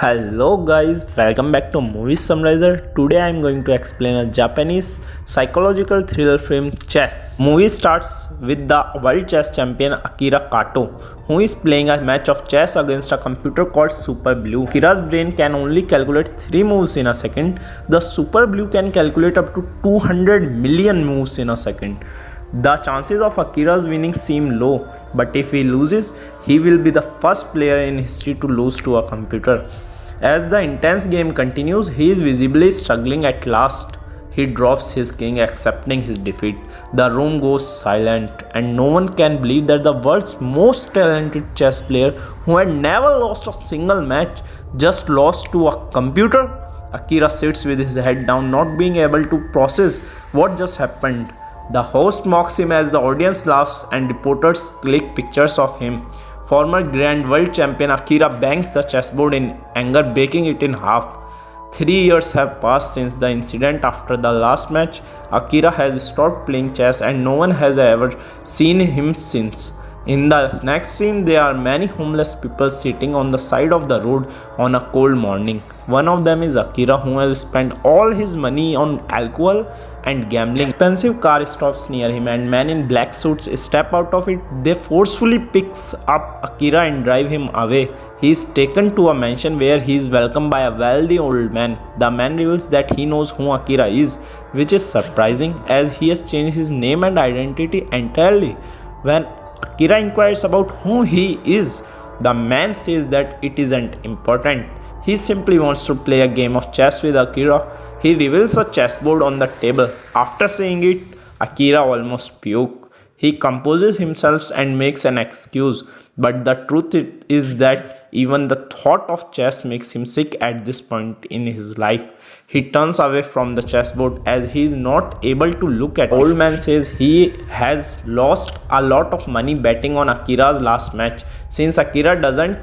Hello guys, welcome back to Movie Summarizer. Today I am going to explain a Japanese psychological thriller film Chess. Movie starts with the world chess champion Akira Kato, who is playing a match of chess against a computer called Super Blue. Akira's brain can only calculate 3 moves in a second. The Super Blue can calculate up to 200 million moves in a second. The chances of Akira's winning seem low, but if he loses, he will be the first player in history to lose to a computer. As the intense game continues, he is visibly struggling. At last, he drops his king, accepting his defeat. The room goes silent, and no one can believe that the world's most talented chess player, who had never lost a single match, just lost to a computer. Akira sits with his head down, not being able to process what just happened. The host mocks him as the audience laughs and reporters click pictures of him. Former Grand World Champion Akira bangs the chessboard in anger, breaking it in half. 3 years have passed since the incident. After the last match, Akira has stopped playing chess and no one has ever seen him since. In the next scene, there are many homeless people sitting on the side of the road on a cold morning. One of them is Akira, who has spent all his money on alcohol and gambling. Expensive car stops near him and men in black suits step out of it. They forcefully picks up Akira and drive him away. He is taken to a mansion where he is welcomed by a wealthy old man. The man reveals that he knows who Akira is, which is surprising as he has changed his name and identity entirely. When Akira inquires about who he is, the man says that it isn't important. He simply wants to play a game of chess with Akira. He reveals a chessboard on the table. After seeing it, Akira almost pukes. He composes himself and makes an excuse, but the truth is that even the thought of chess makes him sick at this point in his life. He turns away from the chessboard as he is not able to look at it. Old man says he has lost a lot of money betting on Akira's last match. Since Akira doesn't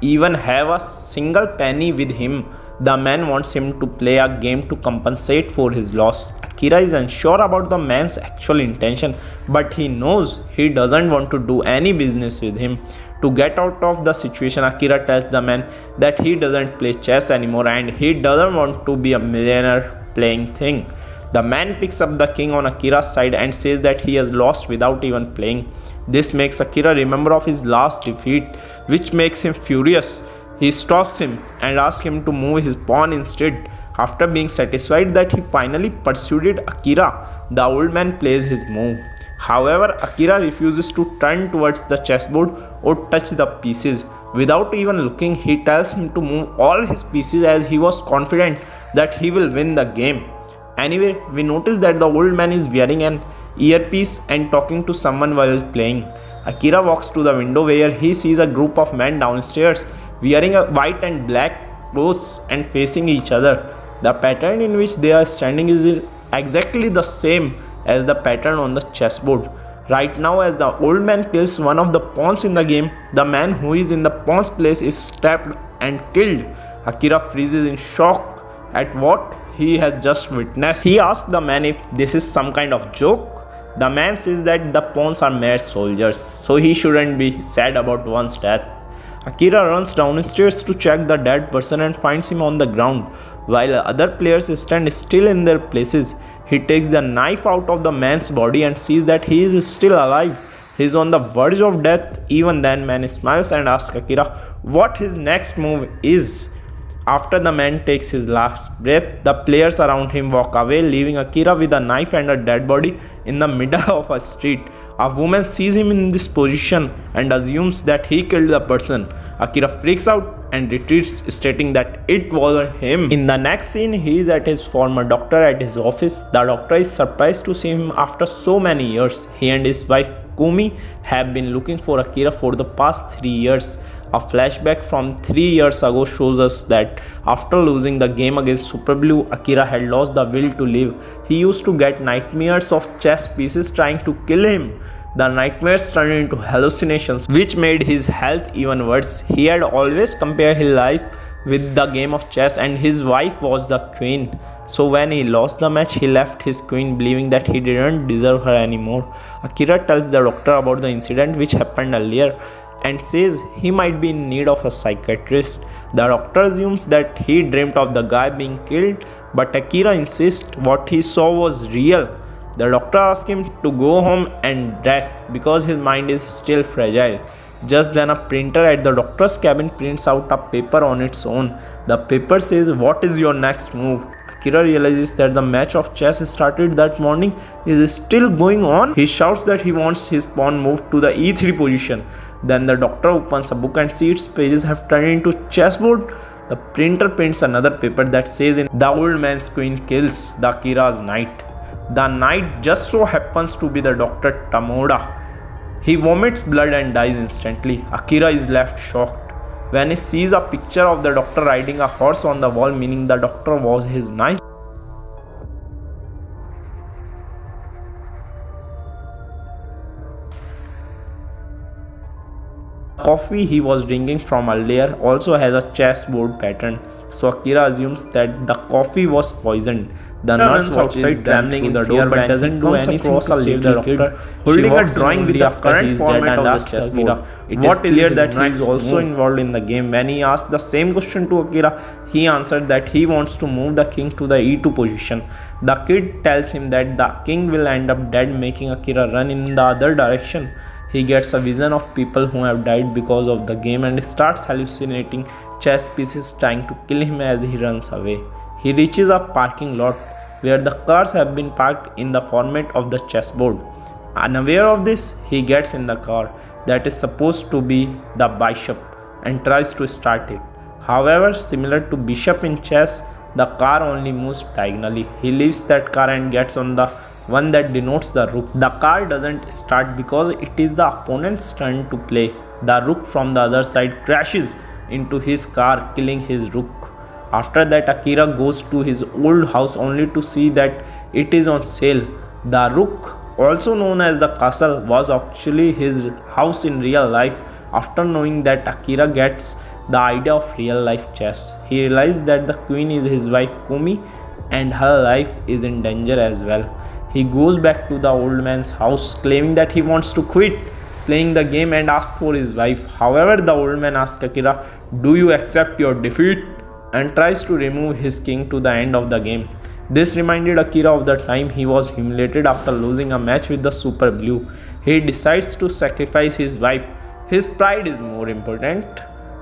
even have a single penny with him, the man wants him to play a game to compensate for his loss. Akira is unsure about the man's actual intention, but he knows he doesn't want to do any business with him. To get out of the situation, Akira tells the man that he doesn't play chess anymore and he doesn't want to be a millionaire playing thing. The man picks up the king on Akira's side and says that he has lost without even playing. This makes Akira remember of his last defeat, which makes him furious. He stops him and asks him to move his pawn instead. After being satisfied that he finally persuaded Akira, the old man plays his move. However, Akira refuses to turn towards the chessboard or touch the pieces. Without even looking, he tells him to move all his pieces as he was confident that he will win the game. Anyway, we notice that the old man is wearing an earpiece and talking to someone while playing. Akira walks to the window where he sees a group of men downstairs wearing a white and black clothes and facing each other. The pattern in which they are standing is exactly the same as the pattern on the chessboard. Right now, as the old man kills one of the pawns in the game, the man who is in the pawn's place is stabbed and killed. Akira freezes in shock at what he has just witnessed. He asks the man if this is some kind of joke. The man says that the pawns are mere soldiers, so he shouldn't be sad about one's death. Akira runs downstairs to check the dead person and finds him on the ground, while other players stand still in their places. He takes the knife out of the man's body and sees that he is still alive. He is on the verge of death. Even then, man smiles and asks Akira what his next move is. After the man takes his last breath, the players around him walk away, leaving Akira with a knife and a dead body in the middle of a street. A woman sees him in this position and assumes that he killed the person. Akira freaks out and retreats, stating that it wasn't him. In the next scene, he is at his former doctor at his office. The doctor is surprised to see him after so many years. He and his wife Kumi have been looking for Akira for the past 3 years. A flashback from 3 years ago shows us that after losing the game against Super Blue, Akira had lost the will to live. He used to get nightmares of chess pieces trying to kill him. The nightmares turned into hallucinations, which made his health even worse. He had always compared his life with the game of chess, and his wife was the queen. So when he lost the match, he left his queen, believing that he didn't deserve her anymore. Akira tells the doctor about the incident which happened earlier and says he might be in need of a psychiatrist. The doctor assumes that he dreamt of the guy being killed, but Akira insists what he saw was real. The doctor asks him to go home and rest because his mind is still fragile. Just then a printer at the doctor's cabin prints out a paper on its own. The paper says, "What is your next move?" Akira realizes that the match of chess started that morning is still going on. He shouts that he wants his pawn moved to the e3 position. Then the doctor opens a book and sees its pages have turned into chessboard. The printer prints another paper that says, "The old man's queen kills the Akira's knight." The knight just so happens to be the Dr. Tamoda. He vomits blood and dies instantly. Akira is left shocked when he sees a picture of the doctor riding a horse on the wall, meaning the doctor was his knight. The coffee he was drinking from earlier also has a chessboard pattern, so Akira assumes that the coffee was poisoned. The nurse outside slamming in the door but doesn't do anything to save the doctor, holding a drawing with the current format of the chessboard. What is clear that he is also involved in the game. When he asked the same question to Akira, he answered that he wants to move the king to the e2 position. The kid tells him that the king will end up dead, making Akira run in the other direction. He gets a vision of people who have died because of the game and starts hallucinating chess pieces trying to kill him as he runs away. He reaches a parking lot where the cars have been parked in the format of the chessboard. Unaware of this, he gets in the car that is supposed to be the bishop and tries to start it. However, similar to bishop in chess, the car only moves diagonally. He leaves that car and gets on the one that denotes the rook. The car doesn't start because it is the opponent's turn to play. The rook from the other side crashes into his car, killing his rook. After that, Akira goes to his old house only to see that it is on sale. The rook, also known as the castle, was actually his house in real life. After knowing that, Akira gets the idea of real life chess. He realized that the queen is his wife Kumi and her life is in danger as well. He goes back to the old man's house claiming that he wants to quit playing the game and ask for his wife. However, the old man asks Akira, "Do you accept your defeat?" and tries to remove his king to the end of the game. This reminded Akira of the time he was humiliated after losing a match with the Super Blue. He decides to sacrifice his wife. His pride is more important.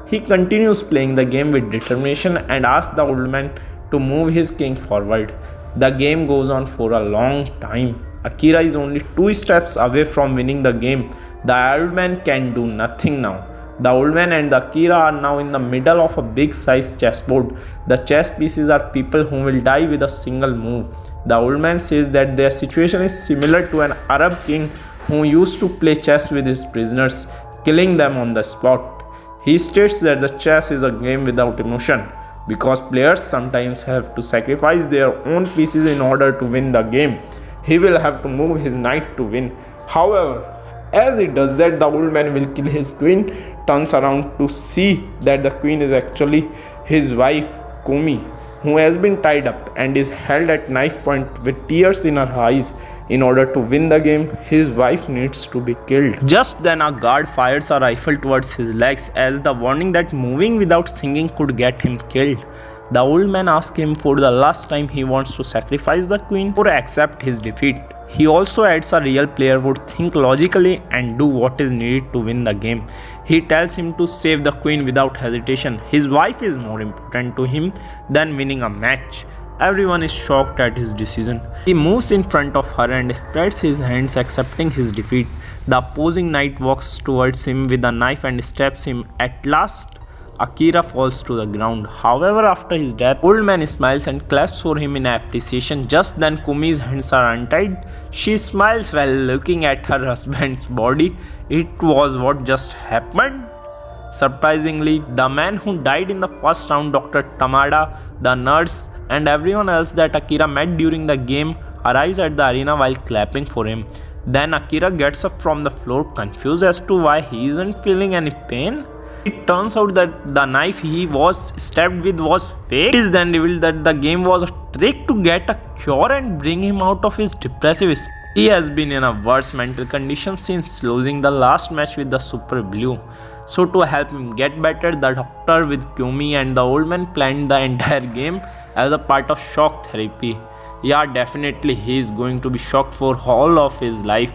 He continues playing the game with determination and asks the old man to move his king forward. The game goes on for a long time. Akira is only 2 steps away from winning the game. The old man can do nothing now. The old man and the Akira are now in the middle of a big sized chessboard. The chess pieces are people who will die with a single move. The old man says that their situation is similar to an Arab king who used to play chess with his prisoners, killing them on the spot. He states that the chess is a game without emotion because players sometimes have to sacrifice their own pieces in order to win the game. He will have to move his knight to win. However, as he does that, the old man will kill his queen, turns around to see that the queen is actually his wife Kumi, who has been tied up and is held at knife point with tears in her eyes. In order to win the game, his wife needs to be killed. Just then a guard fires a rifle towards his legs as the warning that moving without thinking could get him killed. The old man asks him for the last time he wants to sacrifice the queen or accept his defeat. He also adds a real player would think logically and do what is needed to win the game. He tells him to save the queen without hesitation. His wife is more important to him than winning a match. Everyone is shocked at his decision. He moves in front of her and spreads his hands accepting his defeat. The opposing knight walks towards him with a knife and stabs him. At last, Akira falls to the ground. However, after his death, old man smiles and claps for him in appreciation. Just then, Kumi's hands are untied. She smiles while looking at her husband's body. It was what just happened. Surprisingly, the man who died in the first round, Dr. Tamada, the nurse, and everyone else that Akira met during the game arrives at the arena while clapping for him. Then Akira gets up from the floor, confused as to why he isn't feeling any pain. It turns out that the knife he was stabbed with was fake. It is then revealed that the game was a trick to get a cure and bring him out of his depressive state. He has been in a worse mental condition since losing the last match with the Super Blue. So to help him get better, the doctor with Kumi and the old man planned the entire game as a part of shock therapy. Yeah, definitely he is going to be shocked for all of his life.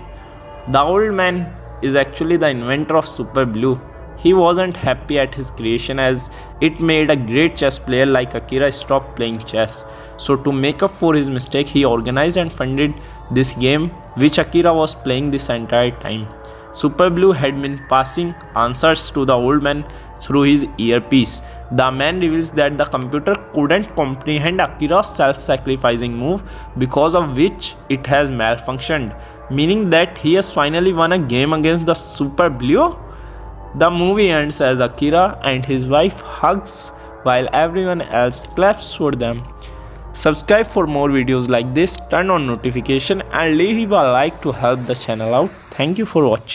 The old man is actually the inventor of Super Blue. He wasn't happy at his creation as it made a great chess player like Akira stop playing chess. So to make up for his mistake, he organized and funded this game which Akira was playing this entire time. Super Blue had been passing answers to the old man through his earpiece. The man reveals that the computer couldn't comprehend Akira's self-sacrificing move, because of which it has malfunctioned, meaning that he has finally won a game against the Super Blue. The movie ends as Akira and his wife hugs while everyone else claps for them. Subscribe for more videos like this, turn on notification and leave a like to help the channel out. Thank you for watching.